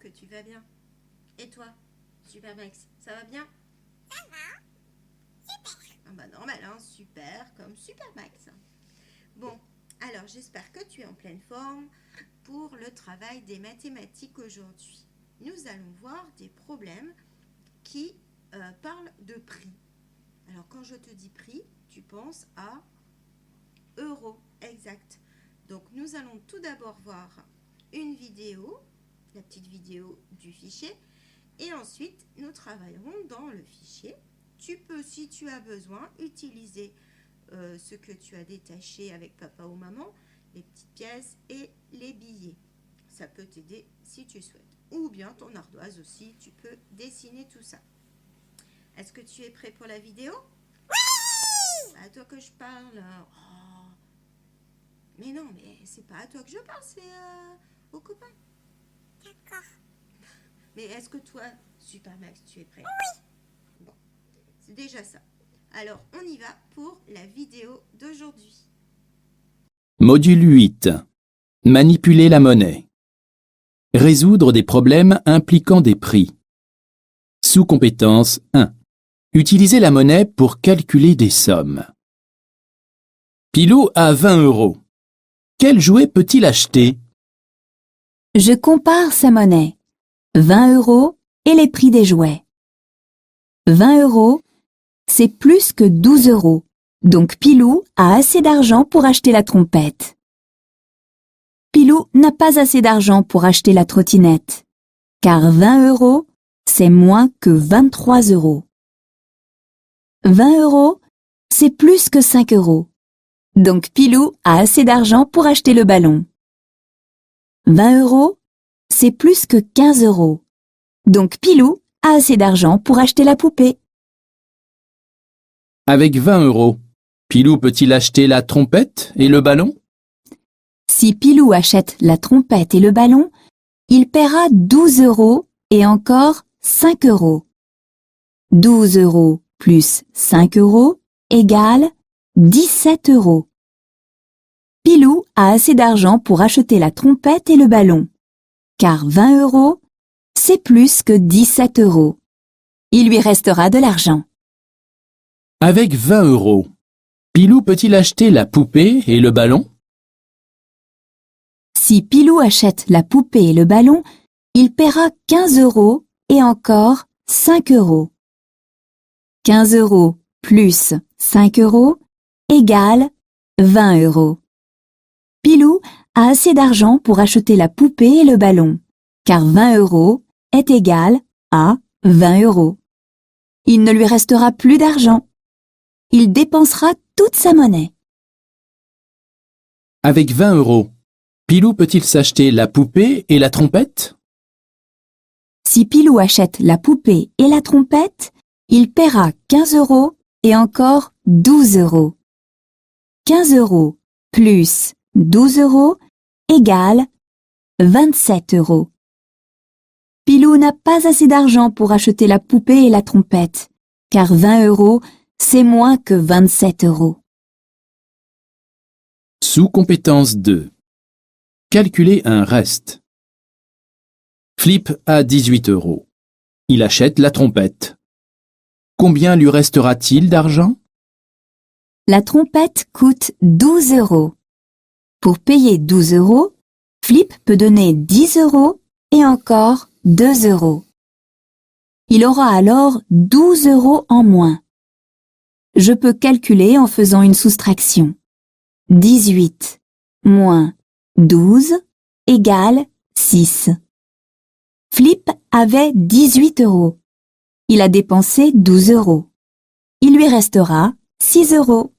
que tu vas bien. Et toi, Super Max, ça va bien? Ça va? Super. Ah bah normal, hein, super, comme Super Max. Bon, alors j'espère que tu es en pleine forme pour le travail des mathématiques aujourd'hui. Nous allons voir des problèmes qui parlent de prix. Alors quand je te dis prix, tu penses à euros, exact. Donc nous allons tout d'abord voir une vidéo, la petite vidéo du fichier, et ensuite nous travaillerons dans le fichier. Tu peux, si tu as besoin, utiliser ce que tu as détaché avec papa ou maman, les petites pièces et les billets. Ça peut t'aider si tu souhaites. Ou bien ton ardoise aussi, tu peux dessiner tout ça. Est-ce que tu es prêt pour la vidéo? Oui! C'est à toi que je parle. Oh. Mais non, mais c'est pas à toi que je parle, c'est aux copains. D'accord. Mais est-ce que toi, Super Max, tu es prêt? Oui. Bon, c'est déjà ça. Alors, on y va pour la vidéo d'aujourd'hui. Module 8. Manipuler la monnaie. Résoudre des problèmes impliquant des prix. Sous-compétence 1. Utiliser la monnaie pour calculer des sommes. Pilou a 20 euros. Quel jouet peut-il acheter? Je compare sa monnaie. 20 euros et les prix des jouets. 20 euros, c'est plus que 12 euros. Donc Pilou a assez d'argent pour acheter la trompette. Pilou n'a pas assez d'argent pour acheter la trottinette. Car 20 euros, c'est moins que 23 euros. 20 euros, c'est plus que 5 euros. Donc Pilou a assez d'argent pour acheter le ballon. 20 euros, c'est plus que 15 euros. Donc Pilou a assez d'argent pour acheter la poupée. Avec 20 euros, Pilou peut-il acheter la trompette et le ballon? Si Pilou achète la trompette et le ballon, il paiera 12 euros et encore 5 euros. 12 euros plus 5 euros égale 17 euros. Pilou a assez d'argent pour acheter la trompette et le ballon. Car 20 euros, c'est plus que 17 euros. Il lui restera de l'argent. Avec 20 euros, Pilou peut-il acheter la poupée et le ballon? Si Pilou achète la poupée et le ballon, il paiera 15 euros et encore 5 euros. 15 euros plus 5 euros égale 20 euros. Pilou a assez d'argent pour acheter la poupée et le ballon, car 20 euros est égal à 20 euros. Il ne lui restera plus d'argent. Il dépensera toute sa monnaie. Avec 20 euros, Pilou peut-il s'acheter la poupée et la trompette? Si Pilou achète la poupée et la trompette, il paiera 15 euros et encore 12 euros. 15 euros plus 12 euros égale 27 euros. Pilou n'a pas assez d'argent pour acheter la poupée et la trompette, car 20 euros, c'est moins que 27 euros. Sous-compétence 2. Calculer un reste. Flip a 18 euros. Il achète la trompette. Combien lui restera-t-il d'argent? La trompette coûte 12 euros. Pour payer 12 euros, Flip peut donner 10 euros et encore 2 euros. Il aura alors 12 euros en moins. Je peux calculer en faisant une soustraction. 18 moins 12 égale 6. Flip avait 18 euros. Il a dépensé 12 euros. Il lui restera 6 euros.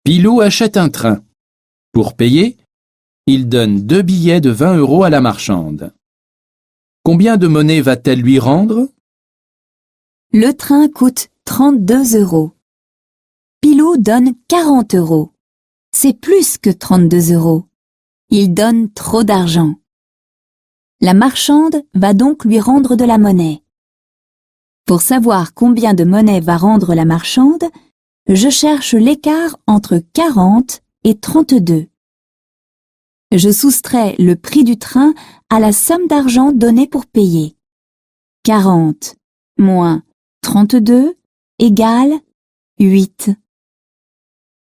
Pilou achète un train. Pour payer, il donne 2 billets de 20 euros à la marchande. Combien de monnaie va-t-elle lui rendre? Le train coûte 32 euros. Pilou donne 40 euros. C'est plus que 32 euros. Il donne trop d'argent. La marchande va donc lui rendre de la monnaie. Pour savoir combien de monnaie va rendre la marchande, je cherche l'écart entre 40 et 32. je soustrais le prix du train à la somme d'argent donnée pour payer. 40 moins 32 égale 8.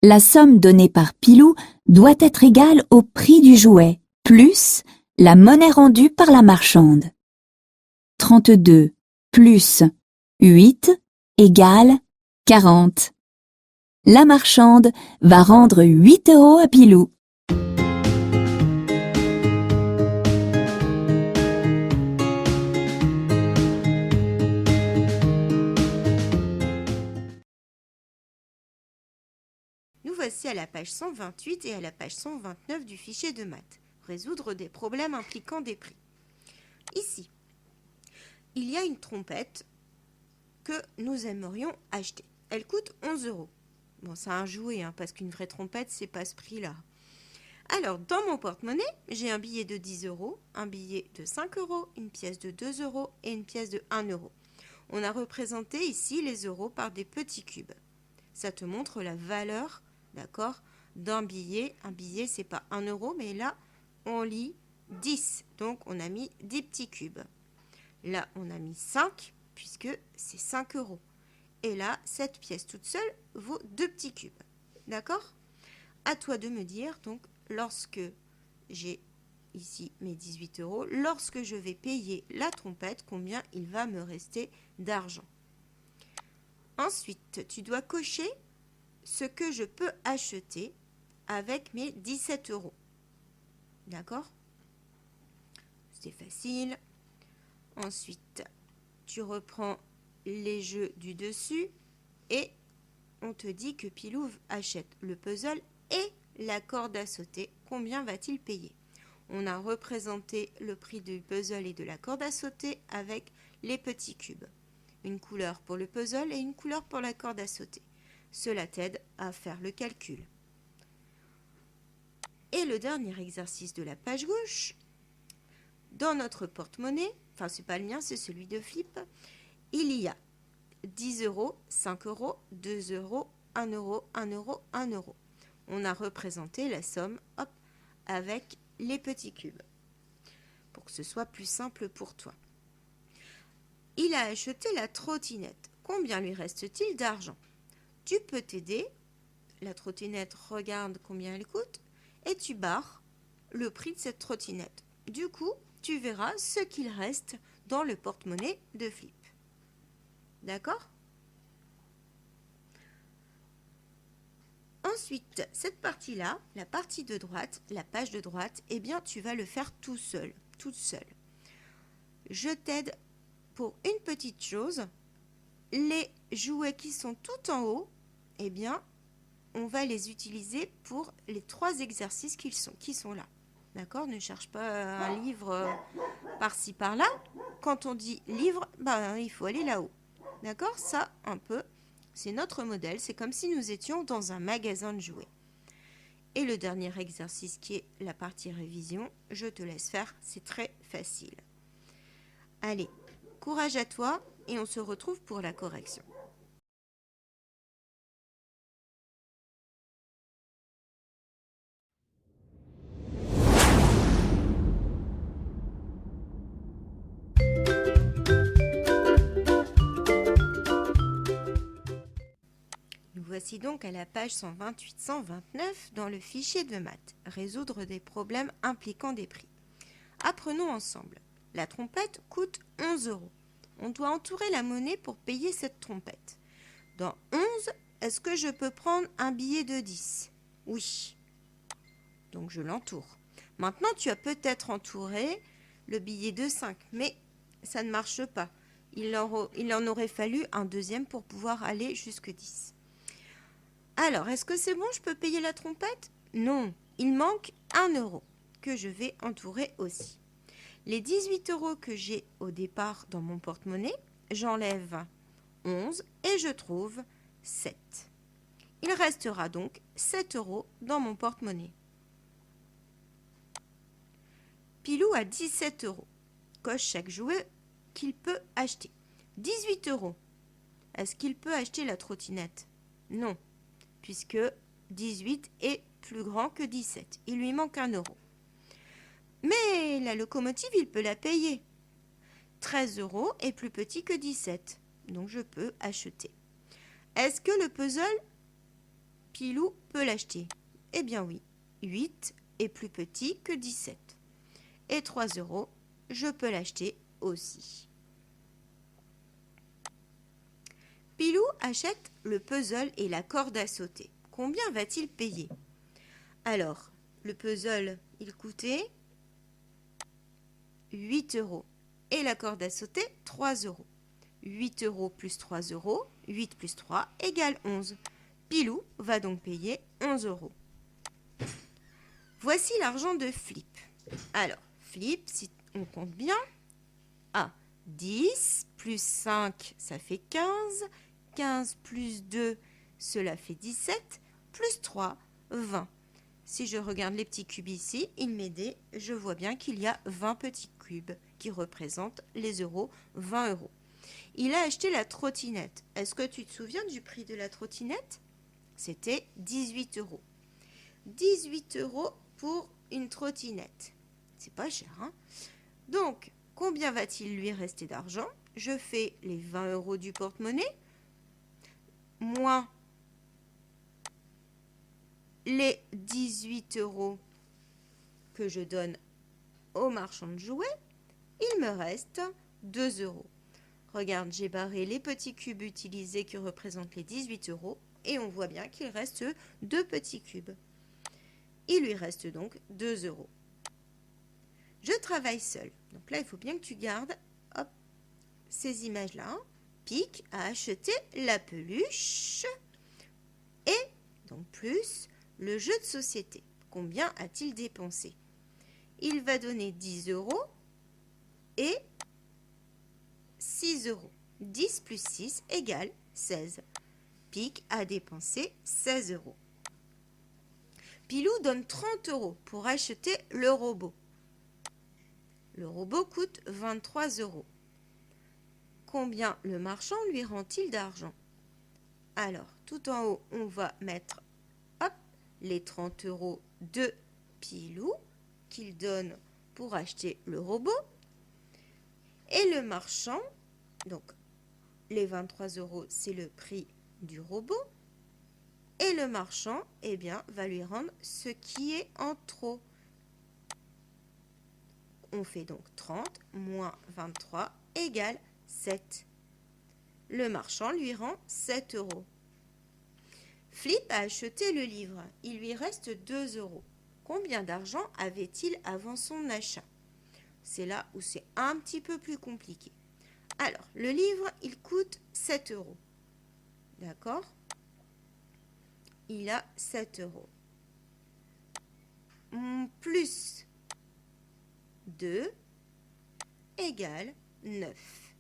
La somme donnée par Pilou doit être égale au prix du jouet, plus la monnaie rendue par la marchande. 32 plus 8 égale 40. La marchande va rendre 8 € à Pilou. Nous voici à la page 128 et à la page 129 du fichier de maths. Résoudre des problèmes impliquant des prix. Ici, il y a une trompette que nous aimerions acheter. Elle coûte 11 €. Bon, c'est un jouet, parce qu'une vraie trompette, c'est pas ce prix-là. Alors, dans mon porte-monnaie, j'ai un billet de 10 €, un billet de 5 €, une pièce de 2 € et une pièce de 1 €. On a représenté ici les euros par des petits cubes. Ça te montre la valeur, d'accord, d'un billet. Un billet, c'est pas 1 €, mais là, on lit 10. Donc, on a mis 10 petits cubes. Là, on a mis 5, puisque c'est 5 €. Et là, cette pièce toute seule vaut 2 petits cubes. D'accord? À toi de me dire, donc, lorsque j'ai ici mes 18 €, lorsque je vais payer la trompette, combien il va me rester d'argent. Ensuite, tu dois cocher ce que je peux acheter avec mes 17 €. D'accord? C'est facile. Ensuite, tu reprends les jeux du dessus et on te dit que Pilou achète le puzzle et la corde à sauter. Combien va-t-il payer? On a représenté le prix du puzzle et de la corde à sauter avec les petits cubes. Une couleur pour le puzzle et une couleur pour la corde à sauter. Cela t'aide à faire le calcul. Et le dernier exercice de la page gauche, dans notre porte-monnaie, enfin c'est pas le mien, c'est celui de Flip, il y a 10 €, 5 €, 2 €, 1 €, 1 €, 1 €. On a représenté la somme, hop, avec les petits cubes, pour que ce soit plus simple pour toi. Il a acheté la trottinette. Combien lui reste-t-il d'argent? Tu peux t'aider. La trottinette, regarde combien elle coûte et tu barres le prix de cette trottinette. Du coup, tu verras ce qu'il reste dans le porte-monnaie de Flip. D'accord? Ensuite, cette partie-là, la partie de droite, la page de droite, eh bien, tu vas le faire tout seul, toute seule. Je t'aide pour une petite chose. Les jouets qui sont tout en haut, eh bien, on va les utiliser pour les 3 exercices qui sont là. D'accord? Ne cherche pas un livre par-ci, par-là. Quand on dit livre, il faut aller là-haut. D'accord? Ça, un peu, c'est notre modèle. C'est comme si nous étions dans un magasin de jouets. Et le dernier exercice qui est la partie révision, je te laisse faire. C'est très facile. Allez, courage à toi et on se retrouve pour la correction. Nous voici donc à la page 128-129 dans le fichier de maths. Résoudre des problèmes impliquant des prix. Apprenons ensemble. La trompette coûte 11 €. On doit entourer la monnaie pour payer cette trompette. Dans 11, est-ce que je peux prendre un billet de 10? Oui. Donc je l'entoure. Maintenant, tu as peut-être entouré le billet de 5, mais ça ne marche pas. Il en aurait fallu un deuxième pour pouvoir aller jusque 10. Alors, est-ce que c'est bon, je peux payer la trompette? Non, il manque 1 € que je vais entourer aussi. Les 18 € que j'ai au départ dans mon porte-monnaie, j'enlève 11 et je trouve 7. Il restera donc 7 € dans mon porte-monnaie. Pilou a 17 €. Coche chaque jouet qu'il peut acheter. 18 €. Est-ce qu'il peut acheter la trottinette? Non, puisque 18 est plus grand que 17. Il lui manque 1 €. Mais la locomotive, il peut la payer. 13 € est plus petit que 17, donc je peux acheter. Est-ce que le puzzle, Pilou peut l'acheter? Eh bien oui, 8 est plus petit que 17. Et 3 €, je peux l'acheter aussi. Pilou achète le puzzle et la corde à sauter. Combien va-t-il payer? Alors, le puzzle, il coûtait 8 € et la corde à sauter 3 €. 8 € plus 3 €, 8 plus 3 égale 11. Pilou va donc payer 11 €. Voici l'argent de Flip. Alors, Flip, si on compte bien, 10 plus 5, ça fait 15. 15 plus 2, cela fait 17. Plus 3, 20. Si je regarde les petits cubes ici, il m'aidait. Je vois bien qu'il y a 20 petits cubes qui représentent les euros, 20 €. Il a acheté la trottinette. Est-ce que tu te souviens du prix de la trottinette? C'était 18 €. 18 € pour une trottinette. C'est pas cher, hein? Donc, combien va-t-il lui rester d'argent? Je fais les 20 € du porte-monnaie, moins les 18 € que je donne au marchand de jouets. Il me reste 2 €. Regarde, j'ai barré les petits cubes utilisés qui représentent les 18 € et on voit bien qu'il reste 2 petits cubes. Il lui reste donc 2 €. Je travaille seule. Donc là, il faut bien que tu gardes ces images-là. Pic a acheté la peluche et donc plus le jeu de société. Combien a-t-il dépensé? Il va donner 10 € et 6 €. 10 plus 6 égale 16. Pic a dépensé 16 €. Pilou donne 30 € pour acheter le robot. Le robot coûte 23 €. Combien le marchand lui rend-il d'argent? Alors, tout en haut, on va mettre les 30 € de Pilou qu'il donne pour acheter le robot. Et le marchand, donc les 23 €, c'est le prix du robot. Et le marchand, eh bien, va lui rendre ce qui est en trop. On fait donc 30 moins 23 égale 7. Le marchand lui rend 7 €. Flip a acheté le livre. Il lui reste 2 €. Combien d'argent avait-il avant son achat? C'est là où c'est un petit peu plus compliqué. Alors, le livre, il coûte 7 €. D'accord? Il a 7 €. Plus 2 égale 9.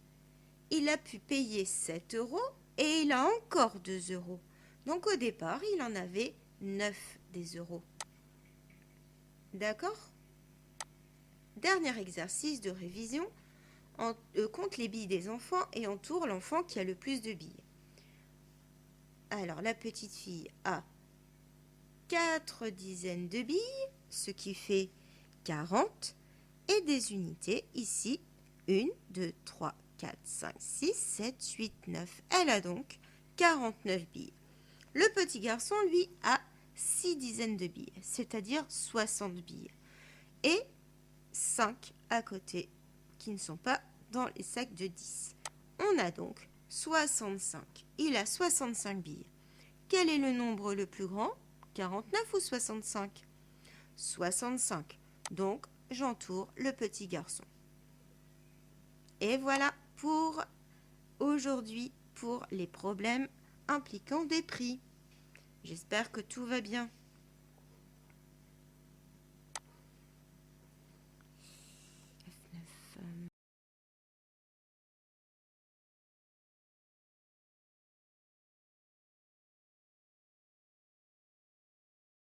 Il a pu payer 7 € et il a encore 2 €. Donc au départ, il en avait 9 des euros. D'accord? Dernier exercice de révision. Compte les billes des enfants et entoure l'enfant qui a le plus de billes. Alors, la petite fille a 4 dizaines de billes, ce qui fait 40. Et des unités, ici, 1, 2, 3, 4, 5, 6, 7, 8, 9. Elle a donc 49 billes. Le petit garçon, lui, a 6 dizaines de billes, c'est-à-dire 60 billes. Et 5 à côté, qui ne sont pas dans les sacs de 10. On a donc 65. Il a 65 billes. Quel est le nombre le plus grand? 49 ou 65? 65. Donc, j'entoure le petit garçon. Et voilà pour aujourd'hui, pour les problèmes impliquant des prix. J'espère que tout va bien.